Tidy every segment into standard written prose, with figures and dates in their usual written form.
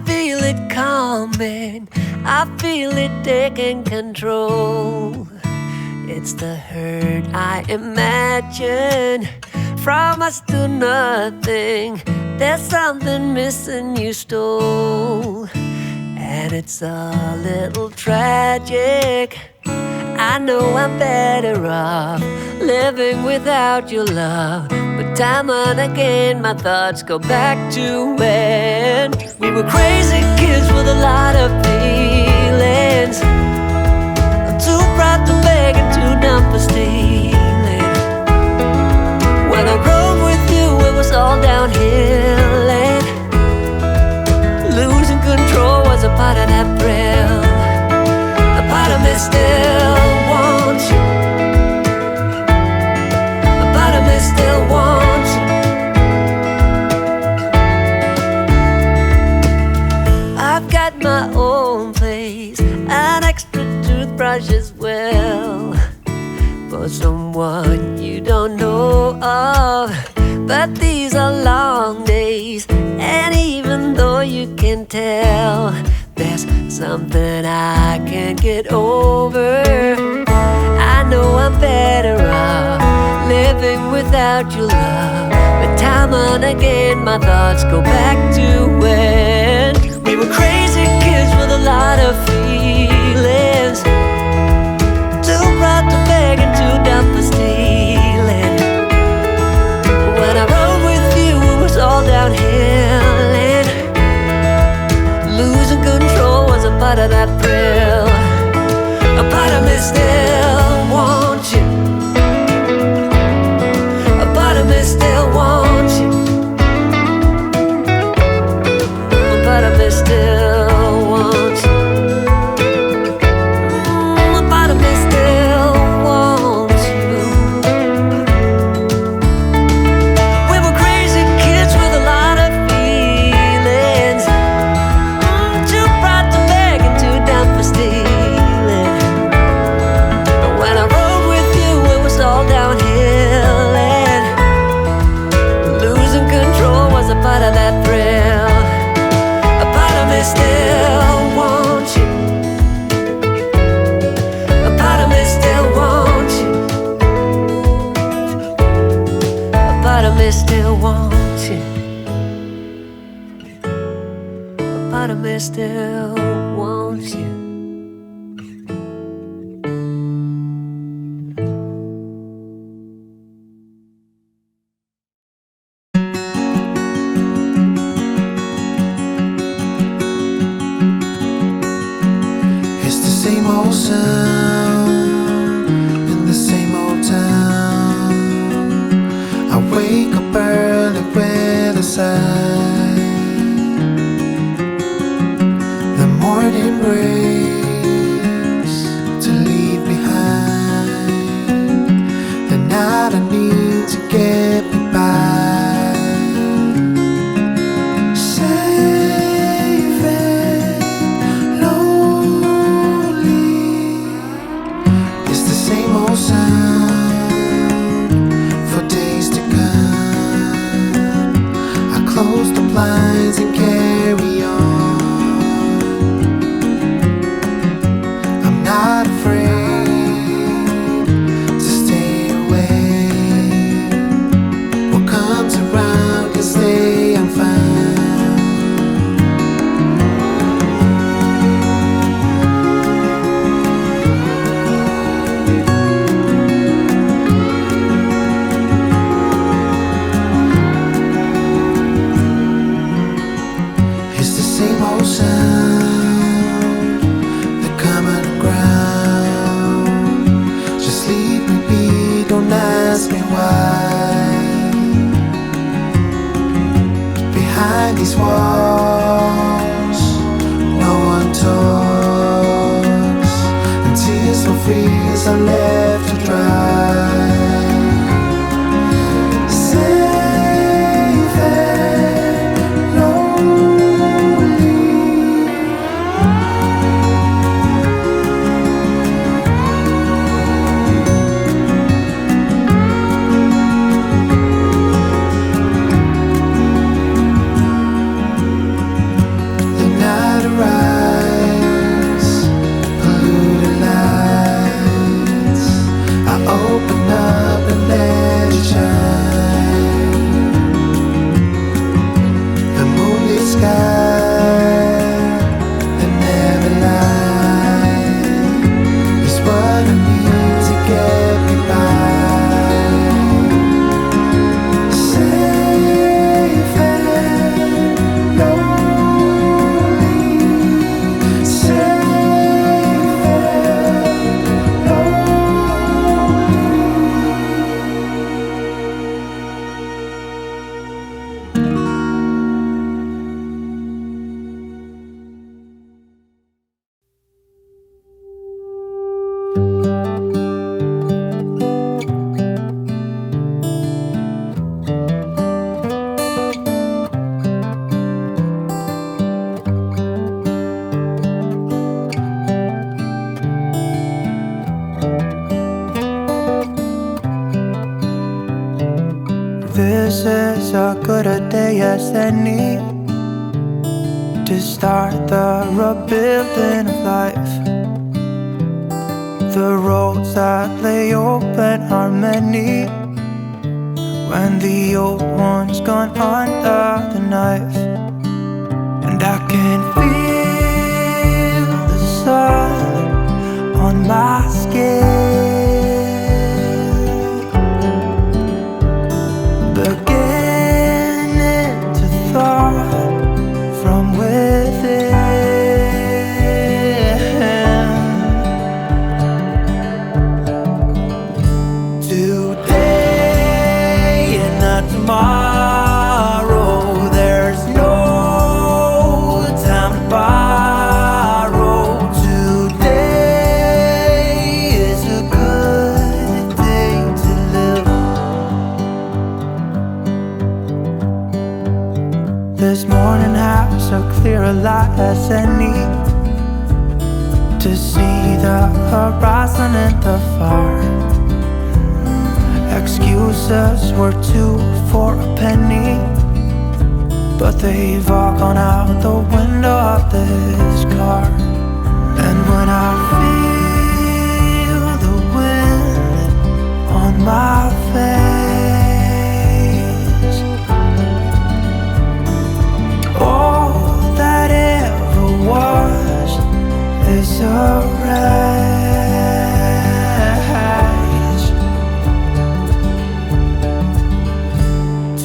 feel it coming, I feel it taking control. It's the hurt I imagine from us to nothing. There's something missing you stole, and it's a little tragic. I know I'm better off living without your love, but time and again my thoughts go back to when we were crazy kids with a lot of feelings. I'm too proud to beg and too dumb for stealing. When I rode with you it was all downhill, and losing control was a part of that thrill. A part of me still wants you. A part of me still wants you. I've got my own place, an extra toothbrush as well, for someone you don't know of. But these are long days, and even though you can tell, there's something I can't get over. I know I'm better off living without your love, but time and again my thoughts go back to when we were crazy kids with a lot of feelings. Too proud to beg and too dumb for stealing. When I rode with you it was all downhill, and losing control was a part of that thrill. A part of me still wants you. A part of me still wants you. A part of me still wants you. A part of me still wants you. We were crazy kids with a lot of feelings. Too proud to beg and too dumb for stealing. But when I rode with you it was all downhill, and losing control was a part of that thrill. A part of me still wants you. A part of me still wants you. A part of me still wants you. A part of me still wants you. It's the same old sound in the same old town. I wake up early with a sigh. The morning breaks to leave behind the night I need to get me by. Safe and lonely. It's the same old sound for days to come. I close the blinds and carry on. I'm not afraid to stay away. What comes around can stay, I'm fine. It's the same old sound, the common ground. Just leave me be, don't ask me why. Behind these walls, no one talks, and tears for fears are left to dry. Safe and lonely. The good a day as any to start the rebuilding of life. The roads that lay open are many when the old one's gone under the knife. And I can feel the sun on my skin, beginning to thaw from within. Today and not tomorrow, there's no time to borrow. Today is a good day to live. This morning has so clear a light as any to see the horizon and the far. Excuses were 2 for a penny, but they've all gone out the window of this car. And when I feel the wind on my face, all that ever was is a wreck.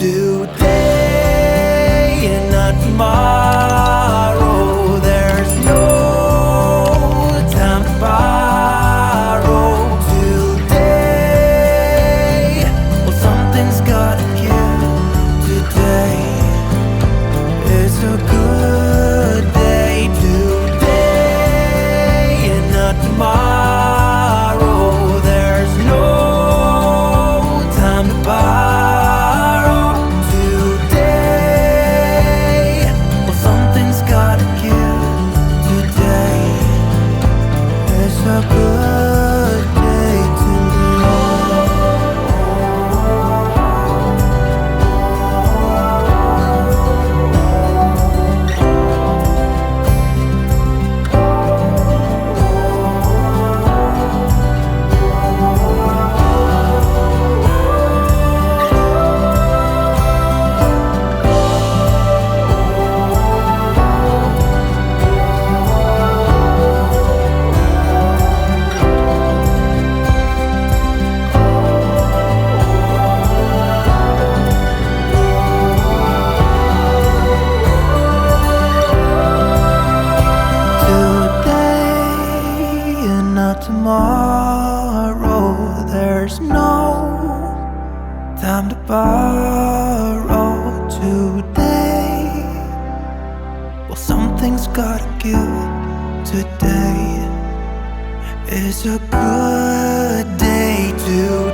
Today and not tomorrow, there's no time to borrow. Today, well, something's gotta give. Today is a good day. Today and not tomorrow, there's no time to borrow. A good day to tomorrow, there's no time to borrow. Today, well, something's gotta give. Today is a good day to